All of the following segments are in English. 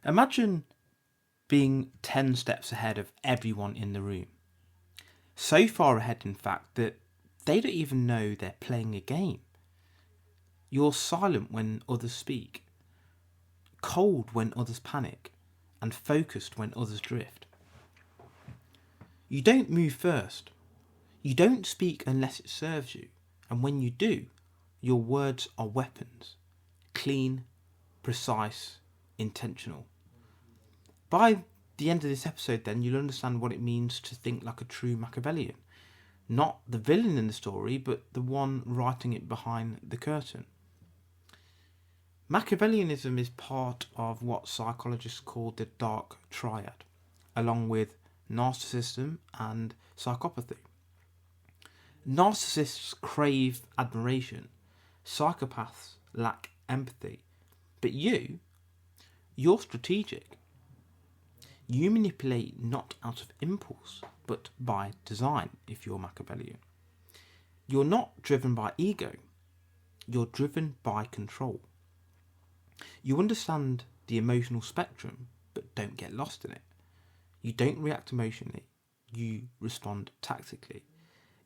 Imagine being 10 steps ahead of everyone in the room. So far ahead, in fact, that they don't even know they're playing a game. You're silent when others speak, cold when others panic, and focused when others drift. You don't move first. You don't speak unless it serves you. And when you do, your words are weapons. Clean, precise, intentional. By the end of this episode, then, you'll understand what it means to think like a true Machiavellian. Not the villain in the story, but the one writing it behind the curtain. Machiavellianism is part of what psychologists call the Dark Triad, along with narcissism and psychopathy. Narcissists crave admiration, psychopaths lack empathy, but you're strategic. You manipulate not out of impulse, but by design, if you're Machiavellian. You're not driven by ego, you're driven by control. You understand the emotional spectrum, but don't get lost in it. You don't react emotionally, you respond tactically.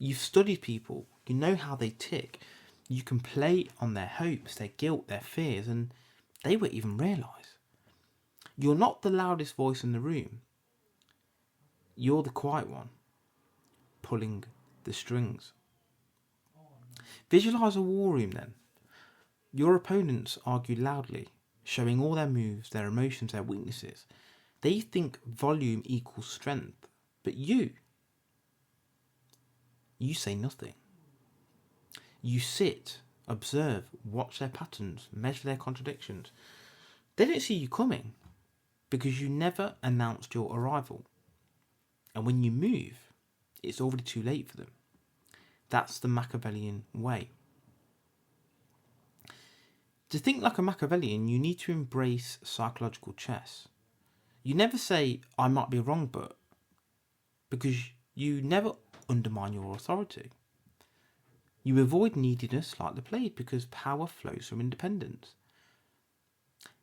You've studied people, you know how they tick. You can play on their hopes, their guilt, their fears, and they won't even realise. You're not the loudest voice in the room. You're the quiet one, pulling the strings. Visualise a war room then. Your opponents argue loudly, showing all their moves, their emotions, their weaknesses. They think volume equals strength, but you say nothing. You sit, observe, watch their patterns, measure their contradictions. They don't see you coming because you never announced your arrival. And when you move, it's already too late for them. That's the Machiavellian way. To think like a Machiavellian, you need to embrace psychological chess. You never say, I might be wrong, but, because you never undermine your authority. You avoid neediness like the plague because power flows from independence.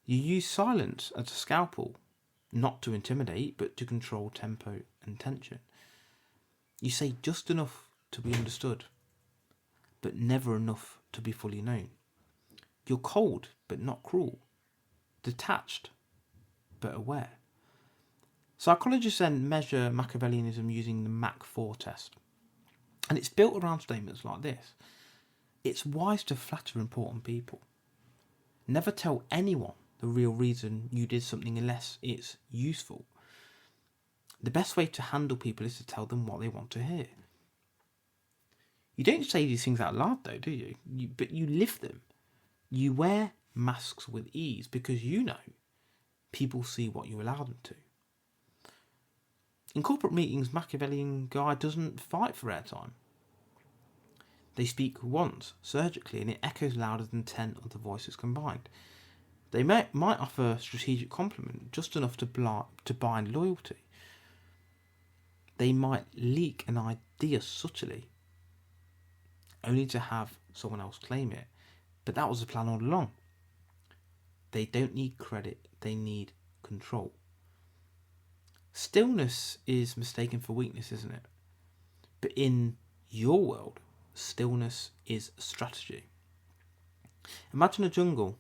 You use silence as a scalpel, not to intimidate, but to control tempo and tension. You say just enough to be understood, but never enough to be fully known. You're cold, but not cruel. Detached, but aware. Psychologists then measure Machiavellianism using the Mach 4 test. And it's built around statements like this. It's wise to flatter important people. Never tell anyone the real reason you did something unless it's useful. The best way to handle people is to tell them what they want to hear. You don't say these things out loud though, do you? But you live them. You wear masks with ease because you know people see what you allow them to. In corporate meetings, Machiavellian guy doesn't fight for airtime. They speak once, surgically, and it echoes louder than 10 other voices combined. They might offer strategic compliment, just enough to bind loyalty. They might leak an idea subtly, only to have someone else claim it. But that was the plan all along. They don't need credit, they need control. Stillness is mistaken for weakness, isn't it? But in your world, stillness is strategy. Imagine a jungle.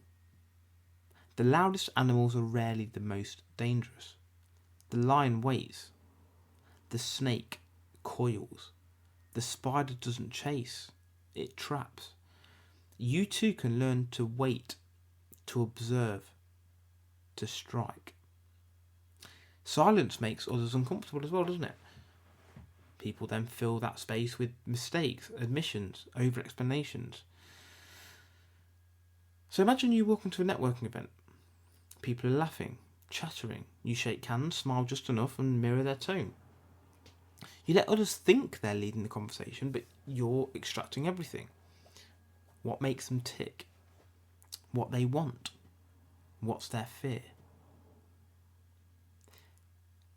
The loudest animals are rarely the most dangerous. The lion waits. The snake coils. The spider doesn't chase, it traps. You too can learn to wait, to observe, to strike. Silence makes others uncomfortable as well, doesn't it? People then fill that space with mistakes, admissions, over-explanations. So imagine you walk into a networking event. People are laughing, chattering. You shake hands, smile just enough and mirror their tone. You let others think they're leading the conversation, but you're extracting everything. What makes them tick? What they want? What's their fear?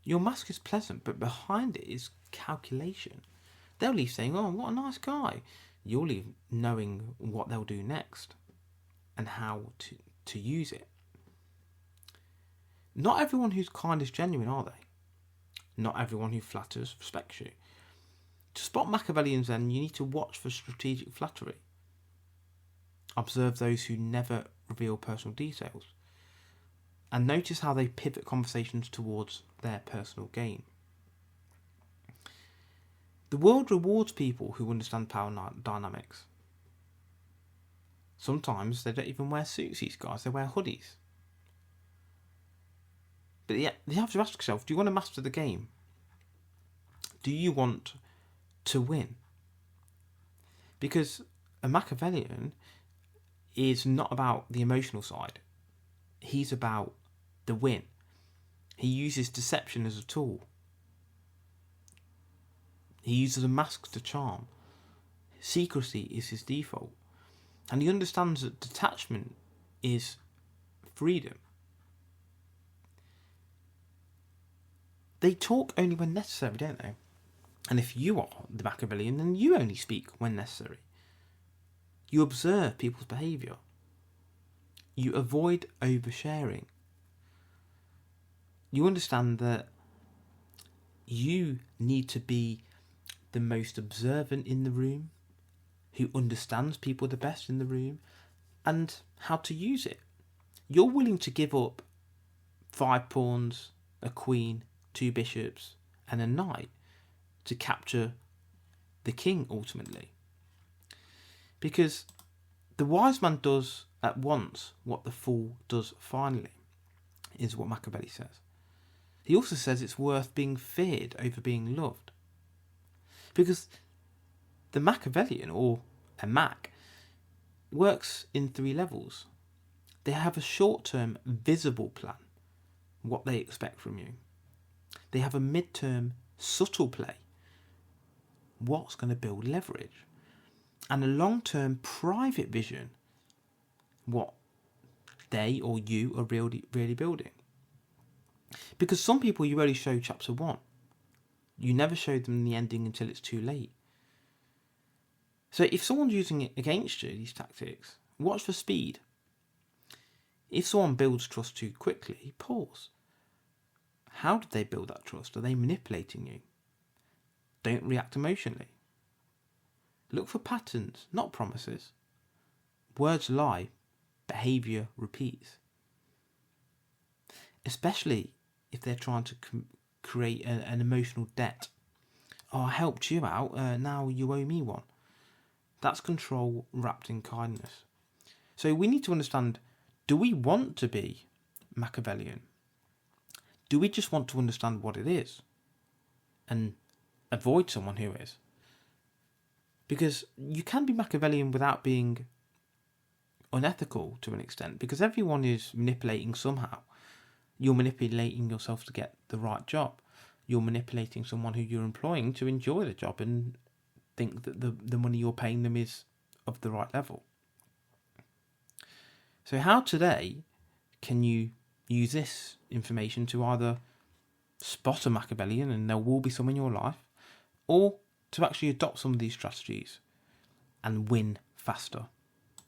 Your mask is pleasant, but behind it is calculation. They'll leave saying, oh, what a nice guy. You'll leave knowing what they'll do next and how to use it. Not everyone who's kind is genuine, are they? Not everyone who flatters respects you. To spot Machiavellians, then, you need to watch for strategic flattery. Observe those who never reveal personal details. And notice how they pivot conversations towards their personal gain. The world rewards people who understand power dynamics. Sometimes they don't even wear suits, these guys, they wear hoodies. But yeah, you have to ask yourself, do you want to master the game? Do you want to win? Because a Machiavellian is not about the emotional side. He's about the win. He uses deception as a tool. He uses a mask to charm. Secrecy is his default. And he understands that detachment is freedom. They talk only when necessary, don't they? And if you are the Machiavellian, then you only speak when necessary. You observe people's behaviour. You avoid oversharing. You understand that you need to be the most observant in the room, who understands people the best in the room, and how to use it. You're willing to give up 5 pawns, a queen, 2 bishops, and a knight to capture the king ultimately. Because the wise man does at once what the fool does finally, is what Machiavelli says. He also says it's worth being feared over being loved. Because the Machiavellian, or a Mac, works in 3 levels. They have a short-term visible plan, what they expect from you. They have a mid-term subtle play, what's going to build leverage. And a long-term private vision, what they or you are really building. Because some people you only show chapter 1. You never show them the ending until it's too late. So if someone's using it against you, these tactics, watch for speed. If someone builds trust too quickly, pause. How did they build that trust? Are they manipulating you? Don't react emotionally. Look for patterns, not promises. Words lie, behaviour repeats. Especially if they're trying to create an emotional debt. Oh, I helped you out, now you owe me one. That's control wrapped in kindness. So we need to understand, do we want to be Machiavellian? Do we just want to understand what it is and avoid someone who is? Because you can be Machiavellian without being unethical to an extent, because everyone is manipulating somehow. You're manipulating yourself to get the right job. You're manipulating someone who you're employing to enjoy the job and think that the money you're paying them is of the right level. So how today can you use this information to either spot a Machiavellian, and there will be some in your life, or to actually adopt some of these strategies and win faster?